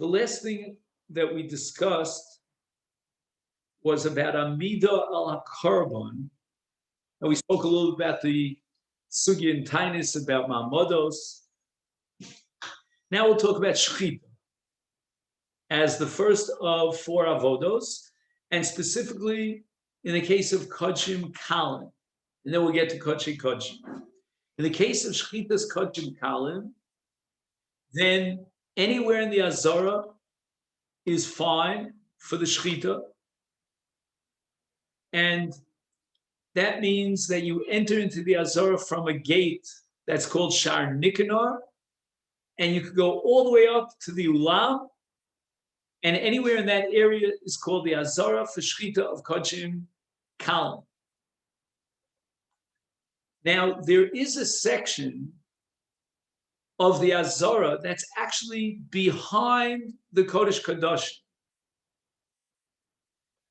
The last thing that we discussed was about Amida al Karban. And we spoke a little about the Sugya and Tainis about Ma'amodos. Now we'll talk about Shechita as the first of four avodos, and specifically in the case of Kodshim Kalim. And then we'll get to Kodshim Kodshim. In the case of Shechita's Kodshim Kalim, then anywhere in the Azara is fine for the Shechita. And that means that you enter into the Azara from a gate that's called Shar Nikanor, and you could go all the way up to the Ulam, and anywhere in that area is called the Azara for Shechita of Kodshim Kalim. Now, there is a section of the Azara that's actually behind the Kodesh Kodashim.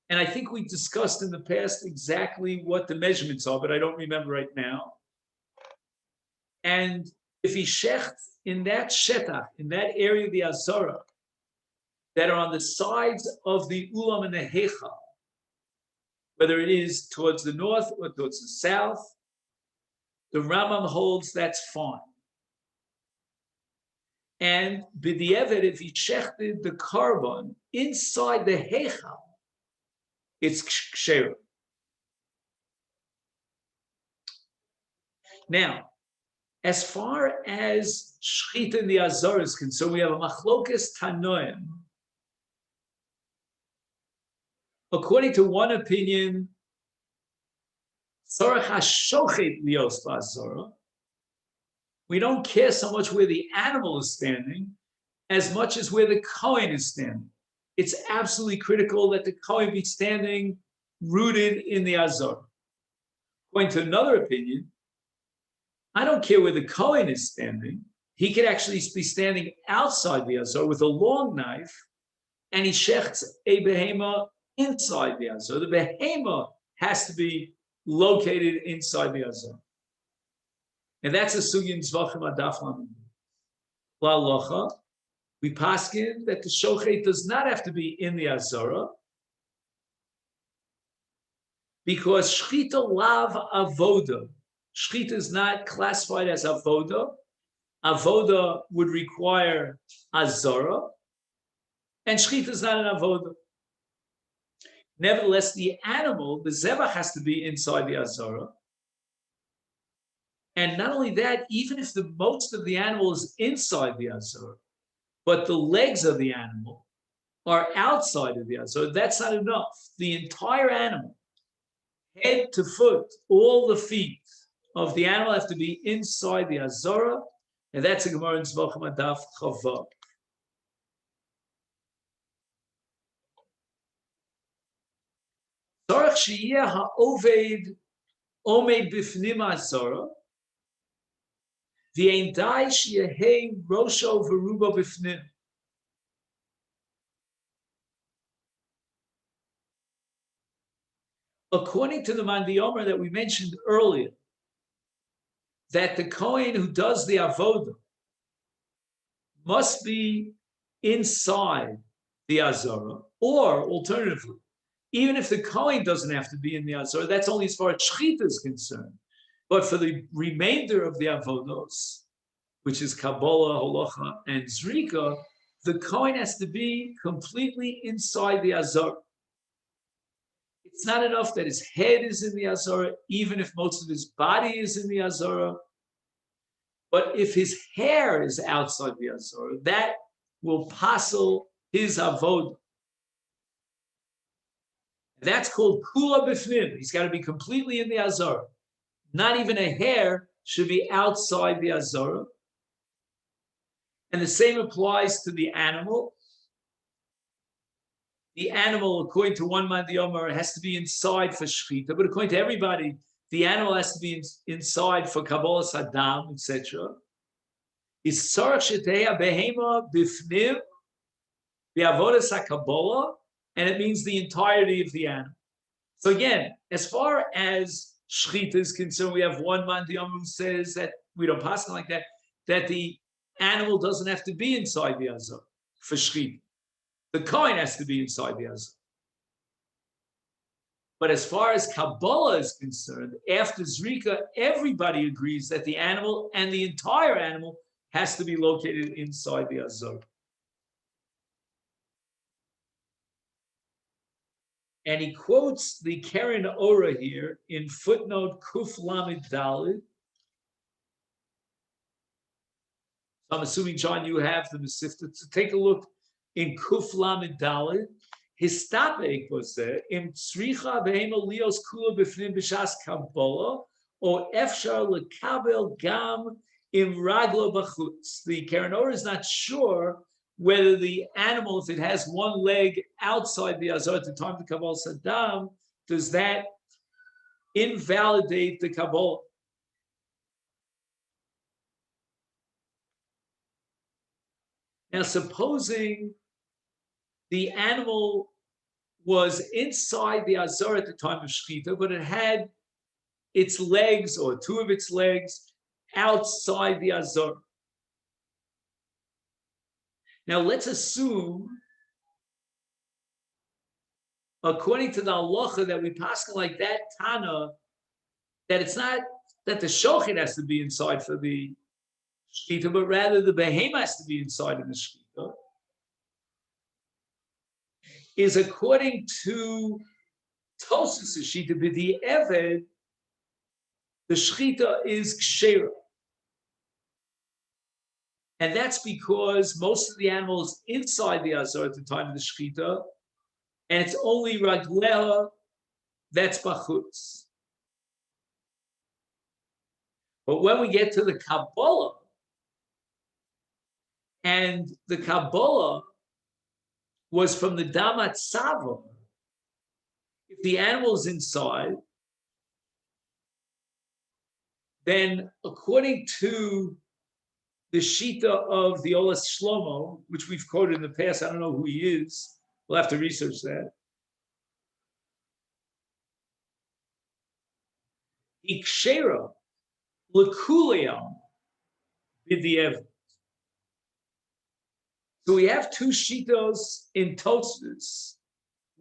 And I think we discussed in the past exactly what the measurements are, but I don't remember right now. And if he shecht in that shetach, in that area of the Azara, that are on the sides of the Ulam and the Heichal, whether it is towards the north or towards the south, the Rambam holds that's fine. And b'di'evet, if he shechted the carbon inside the Heichal, it's ksher. Now, as far as Shechita in the Azara is concerned, we have a machlokas tanoim. According to one opinion, Tzarech HaShochet lios b'Azara, we don't care so much where the animal is standing as much as where the Kohen is standing. It's absolutely critical that the Kohen be standing rooted in the Azara. According to another opinion, I don't care where the Kohen is standing. He could actually be standing outside the Azara with a long knife, and he shechts a behema inside the Azara. The behema has to be located inside the Azara. And that's a sugya in Zvachim Adaf Lamed. La'alocha, we paskin that the shochet does not have to be in the Azara, because Shechita lav avoda. Shechita is not classified as avoda. Avoda would require Azara, and Shechita is not an avoda. Nevertheless, the animal, the zebach, has to be inside the Azara. And not only that, even if the most of the animal is inside the Azara, but the legs of the animal are outside of the Azara, that's not enough. The entire animal, head to foot, all the feet of the animal have to be inside the Azara, and that's a Gemara in Zvachim Adaf Chava. Tzarech sheyeh ha'oved omed bifnim Azara, v'ein dai sheyeh rosho v'rubo bifnim. According to the Mandi Omer that we mentioned earlier, that the Kohen who does the avodah must be inside the Azara, or alternatively, even if the Kohen doesn't have to be in the Azara, that's only as far as Shechita is concerned. But for the remainder of the avodos, which is Kabbalah, Holacha, and Zrika, the Kohen has to be completely inside the Azara. It's not enough that his head is in the Azara, even if most of his body is in the Azara. But if his hair is outside the Azara, that will passel his avodah. That's called kula b'fnim. He's got to be completely in the Azara. Not even a hair should be outside the Azara. And the same applies to the animal. The animal, according to one man, the Omer, has to be inside for Shechita, but according to everybody, the animal has to be inside for Kabbalah Saddam, etc. Is Tzarech Shetei Behema Bifnim B'Avodas HaKabbalah, and it means the entirety of the animal. So again, as far as Shechita is concerned, we have one man, the Omer, who says that we don't pass it like that, that the animal doesn't have to be inside the Azara. for shechita. The Kohen has to be inside the Azor. But as far as Kabbalah is concerned, after Zrika, everybody agrees that the animal and the entire animal has to be located inside the Azor. And he quotes the Keren Ora here in footnote Kuf Lamed Dalid. So I'm assuming, John, you have the Mesifta. So take a look in Kuf Lamed Dalid. His topic was there, Im Tzricha Behema Lios Kula Bifnim B'Shas Kabbalah, or Efshar Lekabel Gam Im Raglo B'Chutz. The Keren Ora is not sure whether the animal, if it has one leg outside the Azor at the time of the Kabbalah Saddam, does that invalidate the Kabbalah? Now, supposing the animal was inside the Azor at the time of Shechita, but it had its legs or two of its legs outside the Azor. Now, let's assume, according to the halacha that we pass like that Tana, that it's not that the shochet has to be inside for the shechita, but rather the behemoth has to be inside in the shechita, is according to Tosfos shechita b'di eved, the shechita is kshera. And that's because most of the animals inside the Azor at the time of the Shechita, and it's only Ragleha that's Bachutz. But when we get to the Kabbalah, and the Kabbalah was from the Damat Sava, if the animal is inside, then according to the Shita of the Olas Shlomo, which we've quoted in the past, I don't know who he is. We'll have to research that. Ikshera l'kuleyam b'di'evet. So we have two Shitos in Tosfos.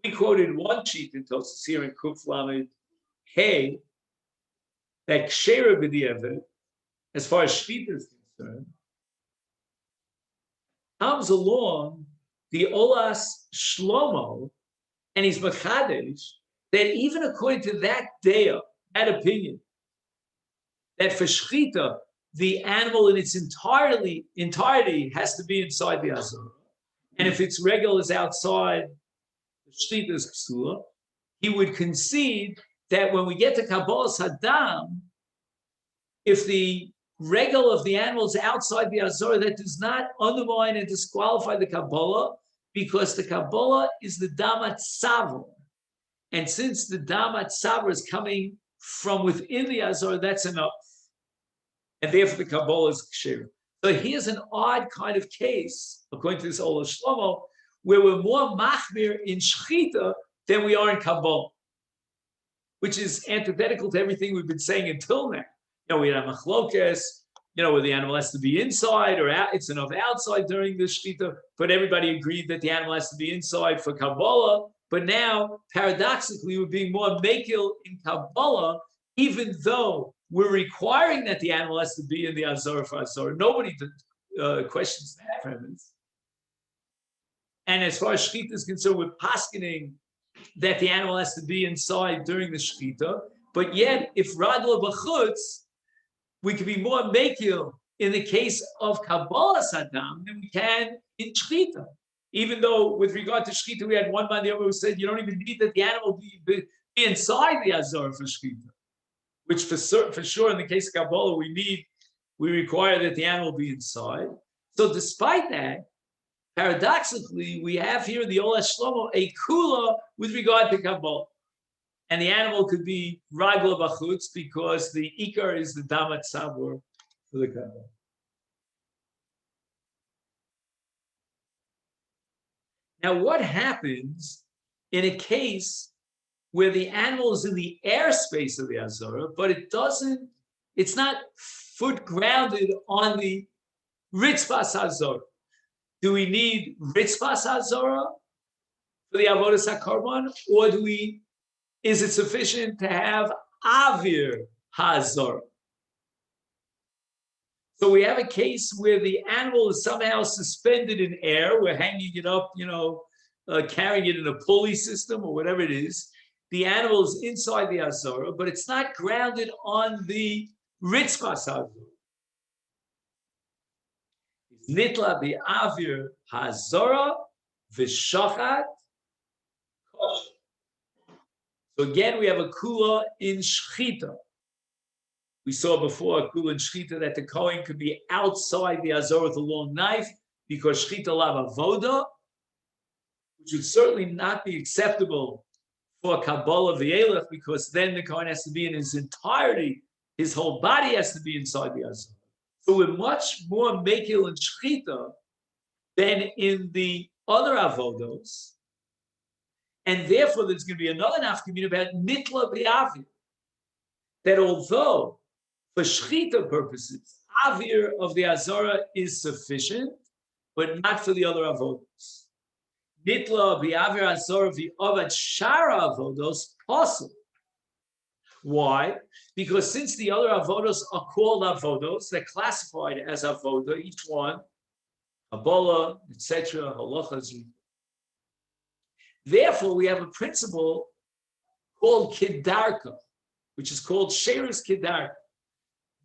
We quoted one Shita in Tosfos here in Kuf Lamed Hey, that kshera b'di'evet, as far as Shita is concerned, comes along the Olas Shlomo, and he's Machadesh, that even according to that daya, that opinion, that for Shechita, the animal in its entirety has to be inside the Azor. And if its regel is outside, the Shechita is Psula, he would concede that when we get to Kabbalah Saddam, if the regel of the animals outside the Azor, that does not undermine and disqualify the Kabbalah, because the Kabbalah is the Damat Sava. And since the Damat Sava is coming from within the Azor, that's enough. And therefore the Kabbalah is Ksher. So here's an odd kind of case, according to this Ola Shlomo, where we're more machmir in Shechita than we are in Kabbalah, which is antithetical to everything we've been saying until now. We have machlokes, where the animal has to be inside or out, it's enough outside during the shechita, but everybody agreed that the animal has to be inside for Kabbalah. But now, paradoxically, we're being more mekil in Kabbalah, even though we're requiring that the animal has to be in the Azor for Azor. Nobody questions that premise. And as far as shechita is concerned, we're paskening that the animal has to be inside during the shechita, but yet, if Ragla B'chutz, we can be more mekil in the case of Kabbalah Saddam than we can in Shechita. Even though with regard to Shechita, we had one man who said you don't even need that the animal be inside the Azor for Shechita, which for sure in the case of Kabbalah, we require that the animal be inside. So despite that, paradoxically, we have here in the Ola Shlomo a kula with regard to Kabbalah. And the animal could be Ragla B'chutz because the Ikar is the Damat Sabur for the Kabbalah. Now, what happens in a case where the animal is in the airspace of the Azora, but it's not foot grounded on the Ritzvas Azor? Do we need ritzvas hazara for the avodas hakorban, or is it sufficient to have avir hazara? So we have a case where the animal is somehow suspended in air. We're hanging it up, carrying it in a pulley system or whatever it is. The animal is inside the azara, but it's not grounded on the ritzvas hazara. Nitla bi'avir hazara v'shachat. So again, we have a kula in shchita. We saw before a kula in shchita that the kohen could be outside the azor with a long knife because shchita lav avoda, which would certainly not be acceptable for Kabbalah v'elech, because then the kohen has to be in his entirety, his whole body has to be inside the azor. So we're much more mekil in shchita than in the other avodos, and therefore there's going to be another nafkamina about nitla b'avir, that although for shchita purposes, avir of the azara is sufficient, but not for the other avodos. Nitla b'avir azara v'avad shara avodos possible. Why? Because since the other avodos are called avodos, they're classified as avoda, each one, Kabbalah, etc., halachas. Therefore, we have a principle called kidarka, which is called sheris kidarka.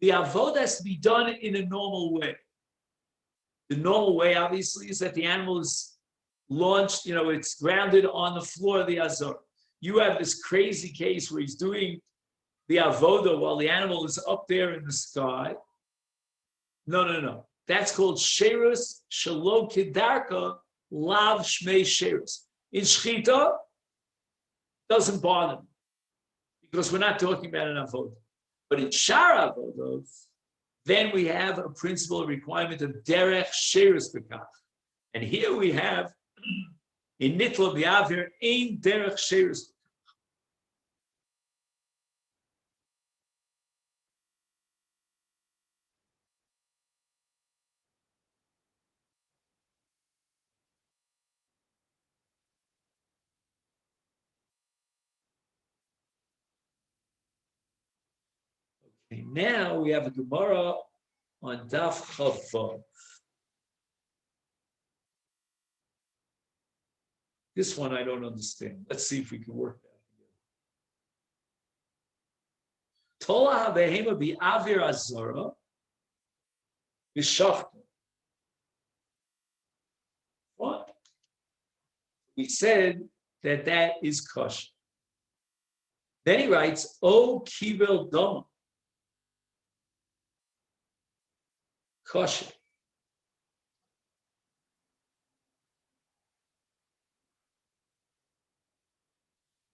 The avodah has to be done in a normal way. The normal way, obviously, is that the animal is launched, it's grounded on the floor of the azor. You have this crazy case where he's doing the avodah while the animal is up there in the sky. No. That's called sheris shelo kidarka lav shmei sheris. In shchita, doesn't bother me because we're not talking about an avodah. But in shara avodos, then we have a principle requirement of derech sheris bekach. And here we have in nitla b'avir ein derech sheris. Okay, now we have a Gemara on Daf Chavav. This one I don't understand. Let's see if we can work that together. Tola habehema bi'avir azara b'shachta. What? We said that is kosher. Then he writes, O kibel doma. Kosher.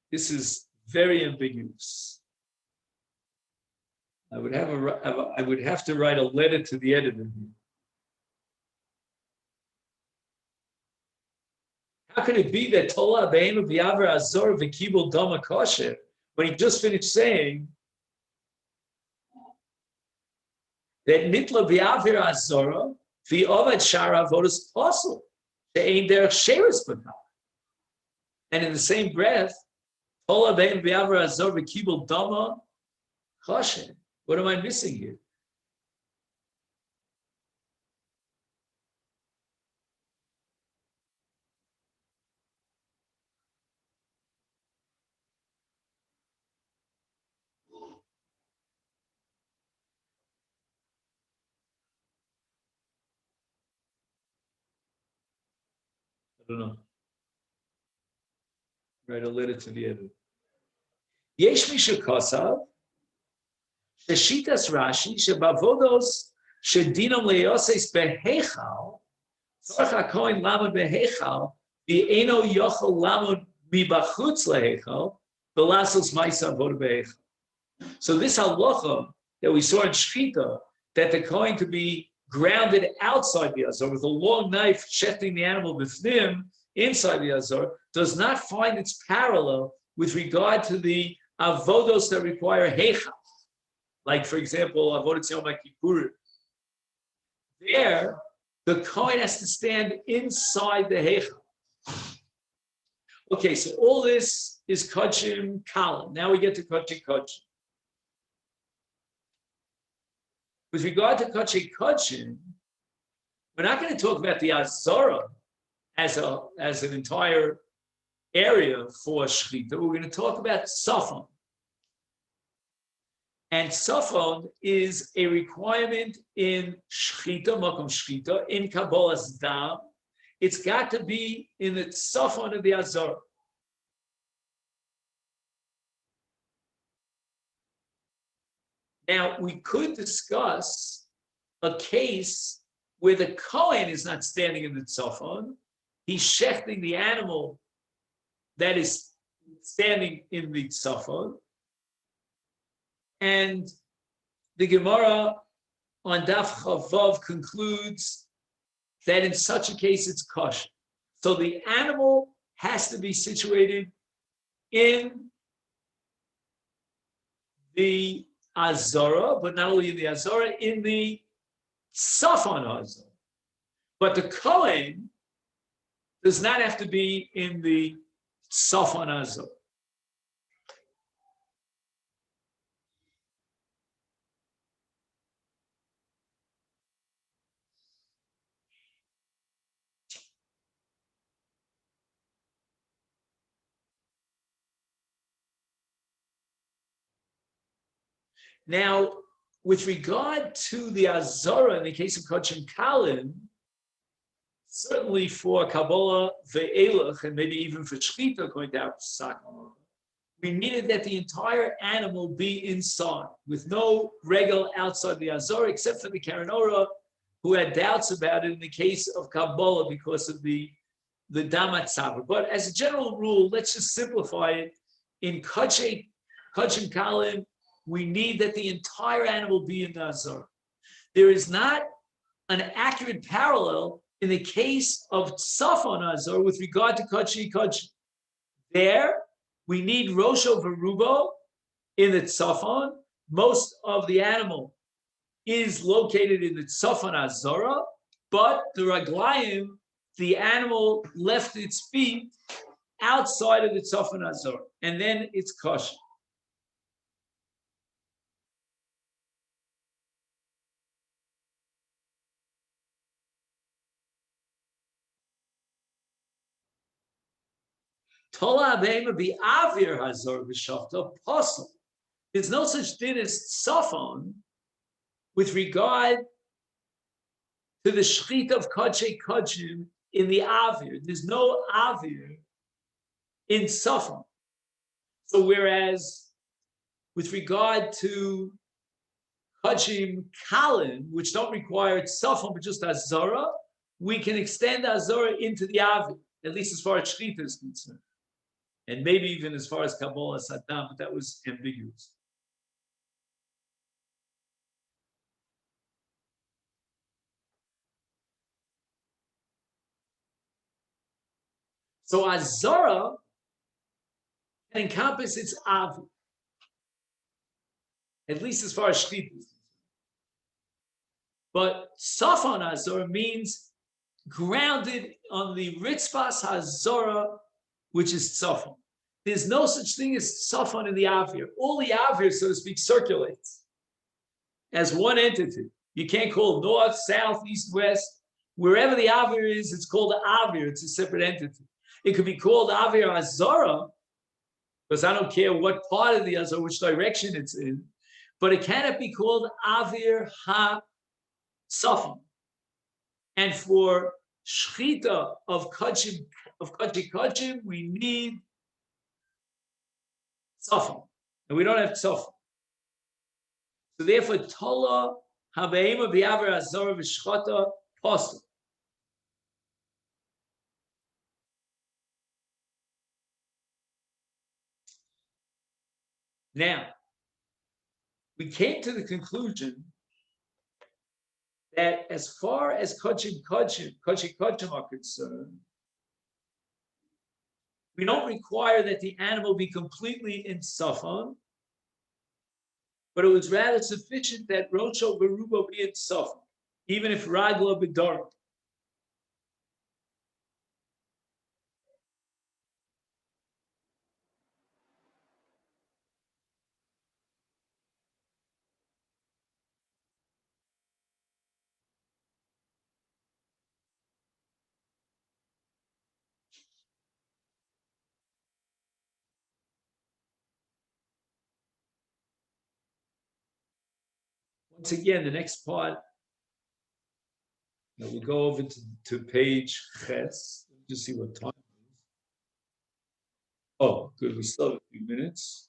This is very ambiguous. I would have to write a letter to the editor here. How could it be that Tola Be'enu B'Yaver Azor V'Kibul Dama Kosher when he just finished saying that Nitla B'Yaver Azor V'Ovad Shara Avodas Apostle She'ein Derech Sheris B'Kach. And in the same breath, Tola Be'enu B'Yaver Azor V'Kibul Dama Kosher. What am I missing here? I don't know. Write a letter to the editor. Yesh Misha Kosav, Sheshitas Rashi, Shebavodos, Shedinam Leoses Behechal, Tzarcha Kohen Lamad Behechal, Eno Yochel Lamad Mibachutz Lehechal, Belasos Maisa Avoda Behechal. So this halacha that we saw in Shchita, that the Kohen could be grounded outside the Azor with a long knife shechting the animal b'fnim inside the Azor, does not find its parallel with regard to the avodos that require heichal. Like, for example, avodas Yom Kippur. There, The Kohen has to stand inside the Heichal. Okay, so all this is Kodshim Kala. Now we get to Kodshim Kodshim. With regard to Kodshim Kodshim, we're not going to talk about the Azara as an entire area for Shechita. We're going to talk about Safon. And Safon is a requirement in Shechita, Makom Shechita, in Kabbalah's Dam. It's got to be in the Safon of the Azara. Now, we could discuss a case where the Kohen is not standing in the Safon. He's shechting the animal that is standing in the Safon. And the Gemara on Daf Chavav concludes that in such a case it's kosher. So the animal has to be situated in the Azara, but not only in the Azara, in the Safon Azara. But the Kohen does not have to be in the Safon Azara. Now, with regard to the Azara, in the case of Kodshim Kalim, certainly for Kabbalah, Ve'elach, and maybe even for Shechita, according to our Sakha, we needed that the entire animal be inside, with no regal outside the Azara, except for the Karanora, who had doubts about it in the case of Kabbalah because of the Damat Tzava. But as a general rule, let's just simplify it. In Kodshim Kalim, we need that the entire animal be in the Azara. There is not an accurate parallel in the case of Safon Azara with regard to Kodshim Kodshim. There, we need Rosho Verubo in the Tzafon. Most of the animal is located in the Tzafon Azara, but the Raglayim, the animal left its feet outside of the Tzafon Azara, and then it's kosher. There's no such thing as Safon with regard to the Shechita of Kodshim Kodshim in the Avir. There's no Avir in Safon. So whereas with regard to Kodshim Kalim, which don't require Safon but just Azara, we can extend Azara into the Avir, at least as far as Shechita is concerned. And maybe even as far as Kabbalah Saddam, but that was ambiguous. So Azara can encompass its Avi, at least as far as Shechita is concerned. But Safon Azara means grounded on the Ritzvas Hazara, which is Tzafon. There's no such thing as Tzafon in the Avir. All the Avir, so to speak, circulates as one entity. You can't call north, south, east, west. Wherever the Avir is, it's called the Avir. It's a separate entity. It could be called Avir Azara, because I don't care what part of the Azara, which direction it's in, but it cannot be called Avir Ha-Tzafon. And for Shechita of Kodshim Kodshim, we need Tzafon, and we don't have Tzafon. So therefore, Tola Habeima B'Aver Azara V'Shchata Posel. Now, we came to the conclusion that as far as Kodshim Kodshim are concerned, we don't require that the animal be completely in Safon, but it was rather sufficient that Rocho Verubo be in Safon, even if Ragla B'Dara. Once again, the next part, we'll go over to page Ches. Just see what time it is. Oh, good. We still have a few minutes.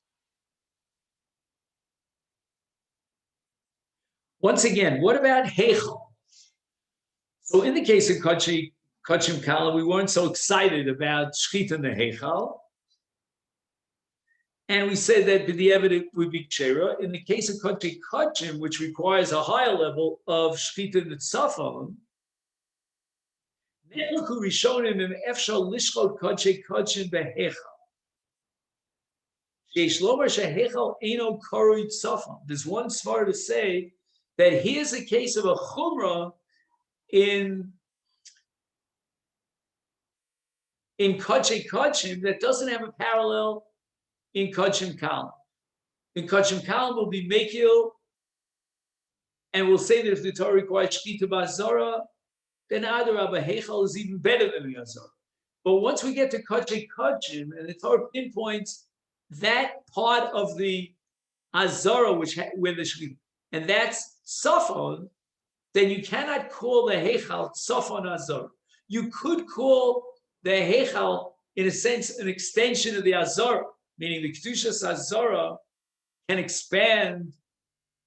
Once again, what about Heichel? So in the case of Kodshim Kala, we weren't so excited about Shchita in the Heichal. And we said that the evidence would be Kshera. In the case of Kodshim, which requires a higher level of Shchita in the Tzafon, Netluku Rishonim and Efshal Lishchot Kodshim Behechal. There's one svar to say that here's a case of a chumrah in Kodshim that doesn't have a parallel in Kodshim Kalam. In Kodshim Kalam will be Mekil, and we'll say that if the Torah requires Shkita B'Azara, then Adarabah Heichal is even better than the Azara. But once we get to Kodshim, and the Torah pinpoints that part of the Azara, where the Shkita, and that's Safon, then you cannot call the Heichal Safon Azara. You could call the Heichal, in a sense, an extension of the Azara, meaning the Kedushas Azara can expand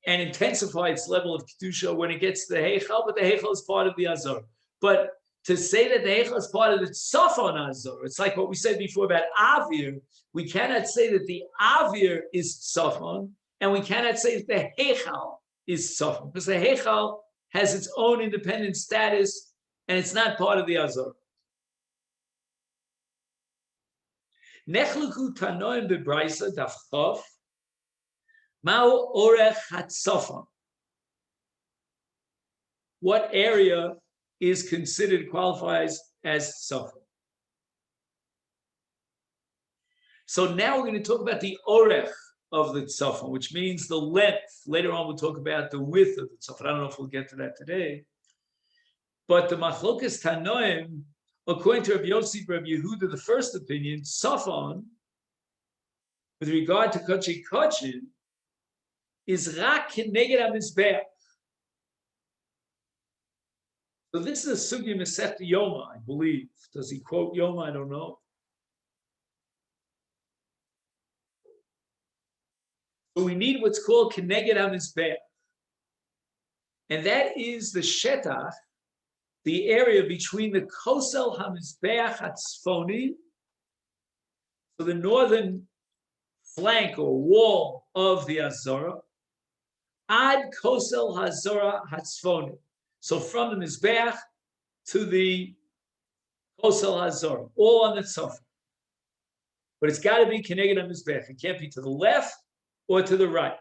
and intensify its level of Kedusha when it gets to the Heichal, but the Heichal is part of the Azara. But to say that the Heichal is part of the Safon Azara, it's like what we said before about Avir. We cannot say that the Avir is Safon, and we cannot say that the Heichal is Safon, because the Heichal has its own independent status, and it's not part of the Azara. Nechluku tanoim bebraisa daf chof mao orech hatzafon. What area is considered qualifies as tzafon? So now we're going to talk about the orech of the tzafon, which means the length. Later on, we'll talk about the width of the tzafon. I don't know if we'll get to that today. But the machlokas tanoim, according to Rabbi Yossi, Rabbi Yehuda, the first opinion, Safon, with regard to Kodshim, is rak keneged hamizbeach. So this is a sugya Masechta Yoma, I believe. Does he quote Yoma? I don't know. So we need what's called keneged hamizbeach, and that is the shetach, the area between the Kosel HaMizbeach HaTzfoni, so the northern flank or wall of the Azara, Ad Kosel HaZora HaTzfoni. So from the Mizbeach to the Kosel HaZora, all on the Tzafon. But it's got to be Keneged HaMizbeach. It can't be to the left or to the right.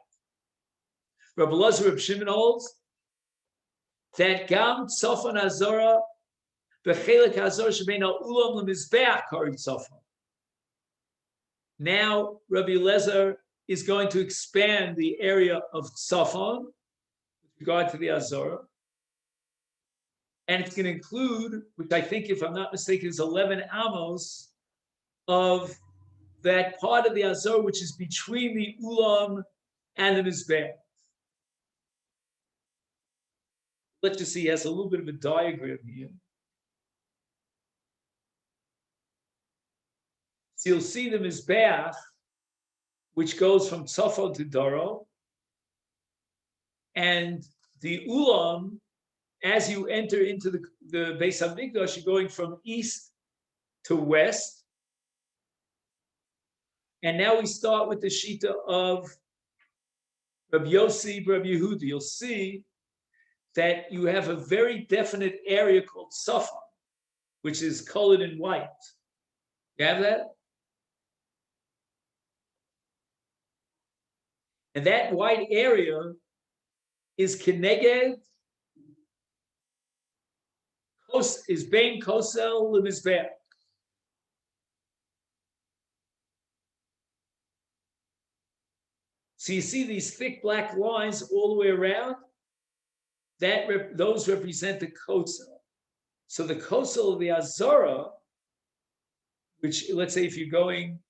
Rabbi Elazar Reb Shimon holds that Gam Tzafon Azora B'chelik Azora Shebein Ulam LeMizbeach Kari Tzafon. Now Rabbi Elazar is going to expand the area of Tzafon with regard to the Azora, and it's going to include, which I think, if I'm not mistaken, is 11 amos of that part of the Azora which is between the Ulam and the Mizbeach. Let's just see, he has a little bit of a diagram here. So you'll see the Mizbeach, which goes from Tzafon to Daro, and the Ulam, as you enter into the Beis HaMikdash, you're going from east to west. And now we start with the Shita of Rabbi Yossi, Rabbi Yehuda. You'll see that you have a very definite area called Safon, which is colored in white. You have that? And that white area is Keneged, is Bein Kosel LeMizbeach. So you see these thick black lines all the way around? Those represent the Kosel. So the Kosel of the Azara, which, let's say if you're going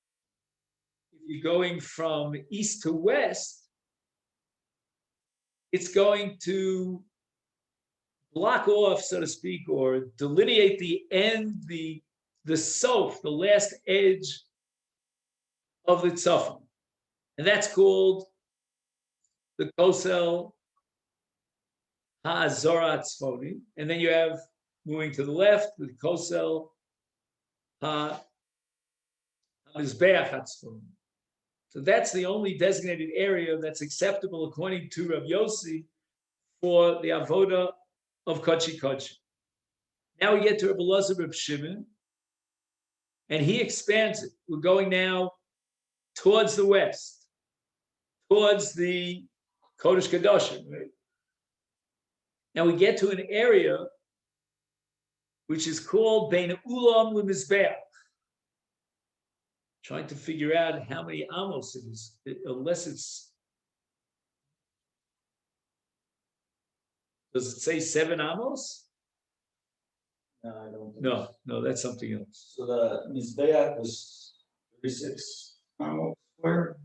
from east to west, it's going to block off, so to speak, or delineate the end, the sof, the last edge of the tzafon. And that's called the kosel ha'azora tzfoni. And then you have, moving to the left, the kosel ha'mizbeach tzfoni. So that's the only designated area that's acceptable according to Rav Yossi for the avoda of Kodshim. Now we get to Rabbi Elazar Reb Shimon, and he expands it. We're going now towards the west, towards the Kodesh Kodashim. Right? Now we get to an area which is called Bein Ulam LeMizbeach. Trying to figure out how many amos it is, unless it's. Does it say 7 amos? No, I don't think No, no, that's something else. so. The Mizbeach was 36 square.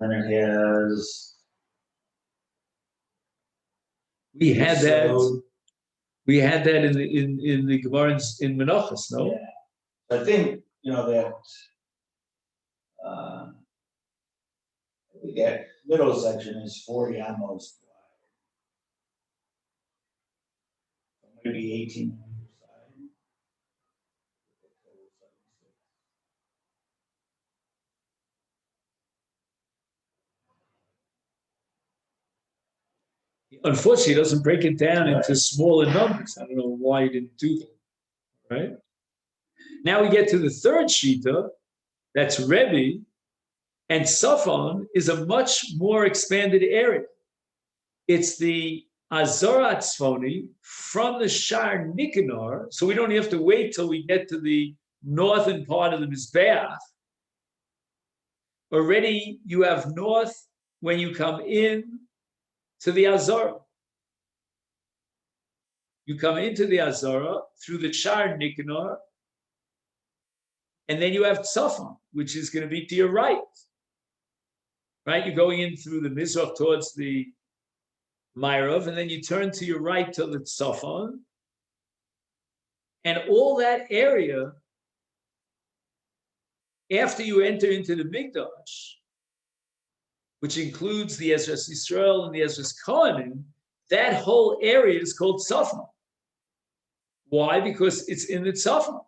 And then it has. We had that. We had that in the Gemara in Menachos, no? Yeah. I think that the middle section is 40 amos wide. Maybe 18 on either side. Unfortunately, it doesn't break it down into smaller numbers. I don't know why he didn't do that. Right? Now we get to the third shita, that's Rebbe, and Safon is a much more expanded area. It's the Azora Tzfoni from the Shar Nikanor, so we don't have to wait till we get to the northern part of the Mizbeach. Already you have north when you come in to the Azora. You come into the Azora through the Shar Nikanor, and then you have Tzafon, which is going to be to your right. Right? You're going in through the Mizrach towards the Ma'arav, and then you turn to your right to the Tzafon. And all that area, after you enter into the Mikdash, which includes the Ezras Yisrael and the Ezras Kohanim, that whole area is called Tzafon. Why? Because it's in the Tzafon.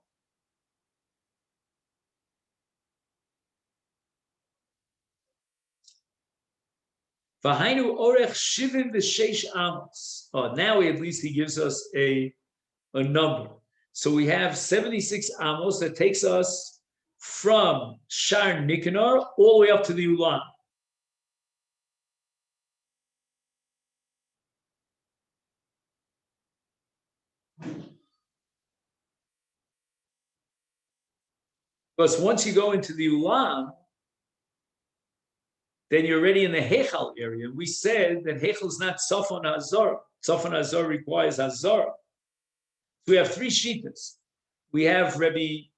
V'hainu orech shivim v'sheish amos. Oh, now at least he gives us a number. So we have 76 amos that takes us from Shar Nikanor all the way up to the Ulam. Because once you go into the Ulam, then you're already in the Hechal area. We said that Hechal is not Tzafon HaZorah. Tzafon HaZorah requires HaZorah. So we have 3 shitas. We have Rabbi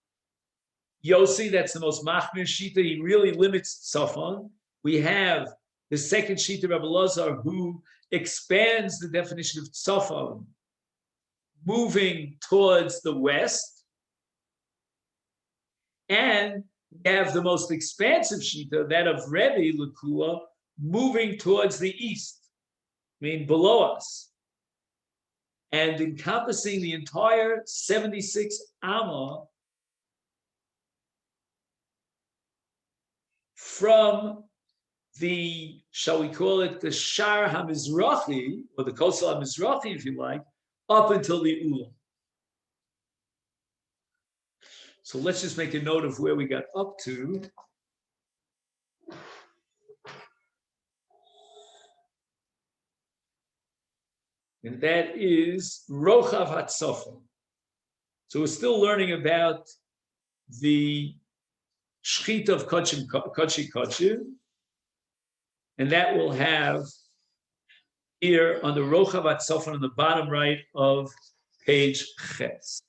Yossi, that's the most machmir shita. He really limits Tzafon. We have the second shita, Rabbi Elazar, who expands the definition of Tzafon, moving towards the west. And we have the most expansive shita, that of Rebbe Lekua, moving towards the east, I mean below us, and encompassing the entire 76 Amma from the, shall we call it, the Shar HaMizrachi, or the Kosel HaMizrachi, if you like, up until the Ulam. So let's just make a note of where we got up to. And that is Rochav HaTzafon. So we're still learning about the Shechita of Kodshim. And that will have here on the Rochav HaTzafon on the bottom right of page Ches.